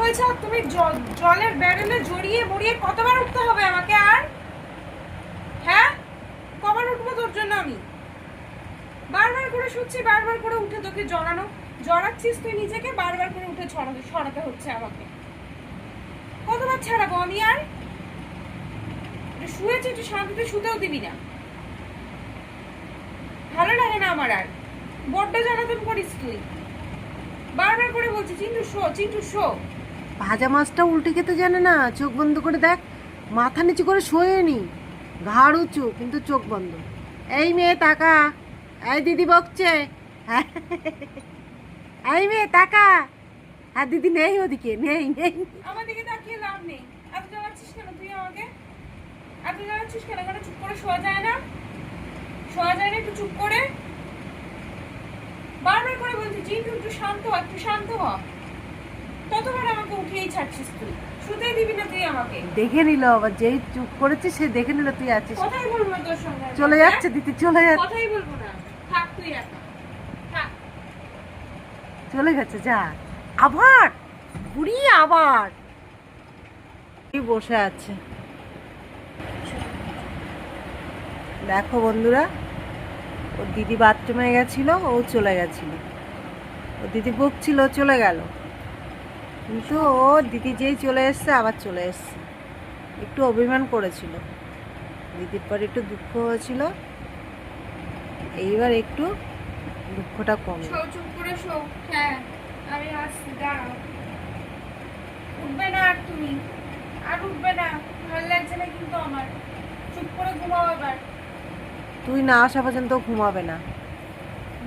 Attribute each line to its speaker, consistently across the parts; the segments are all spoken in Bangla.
Speaker 1: হয়েছে আর তুমি জলের ব্যারেলে জড়িয়ে মরিয়ে কতবার উঠতে হবে আমাকে আর? হ্যাঁ, কবার উঠবো তোর জন্য আমি? বারবার করে শুচ্ছি, বারবার করে উঠে তোকে জড়াচ্ছিস তুই নিজেকে, বারবার করে উঠে ছড়াতে হচ্ছে আমাকে। কতবার ছাড়াবো আমি আর? শুয়েছি, একটু শান্তিতে শুতেও দিবি না। ভালো লাগে না আমার আর, বড্ড জ্বালাতন করিস তুই। বারবার করে বলছি চিন্টু শো, চিন্টু শো।
Speaker 2: ভাজা মাছটা উল্টে খেতে জানে না, চোখ বন্ধ করে দেখ, মাথা নিচু করে শোয়ে নি, ঘাড় উঁচু কিন্তু চোখ বন্ধ। এই মেয়ে তাকা, এই দিদি বকছে, হ্যাঁ এই মেয়ে তাকা, আর দিদি নেই ওদিকে, নেই নেই।
Speaker 1: আমার দিকে তাকিয়ে লাভ নেই। এত জ্বালাচ্ছিস কেন তুই আমাকে? এত জ্বালাচ্ছিস কেন? কেন চুপ করে শোয়া যায় না? শোয়া যায় না একটু চুপ করে? বারবার করে বলছি চিন্টু একটু শান্ত হ, একটু শান্ত হ। ততবার আমাকে উঠিয়েই ছাড়ছিস তুই, শুতেই দিবি না তুই আমাকে।
Speaker 2: দেখে নিল আবার, যেই চুপ করেছে সে দেখে নিল তুই আছিস।
Speaker 1: কথাই বলবো না তোর সঙ্গে।
Speaker 2: চলে যাচ্ছে দিদি, চলে যাচ্ছে,
Speaker 1: কথাই বলবো না। থাক তুই একা, থাক।
Speaker 2: চলে গেছে, যা। আবার বুড়ি আবার বসে আছে। দেখো বন্ধুরা, ওর দিদি বাথরুমে গেছিল, ও চলে গেছিল। ও দিদি বকছিল, চলে গেল, কিন্তু ও দিদি যেই চলে এসছে আবার চলে এসছে। একটু অভিমান করেছিল, দিদির পর একটু দুঃখ হয়েছিল, এইবার একটু দুঃখটা কম।
Speaker 1: শো, চুপ করে শো। হ্যাঁ, আমি আসছি, দাঁড়াও। উঠবে না আর তুমি, আর উঠবে না। ভালো লাগছে না কিন্তু আমার। চুপ করে ঘুমাও এবার।
Speaker 2: তুই না আসা পর্যন্ত ঘুমাবে না।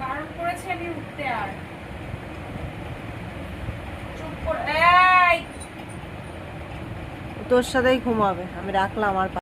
Speaker 1: বারণ করেছি আমি উঠতে আর। চুপ করে। এই
Speaker 2: তোর সাথেই ঘুমাবে, আমি রাখলাম আর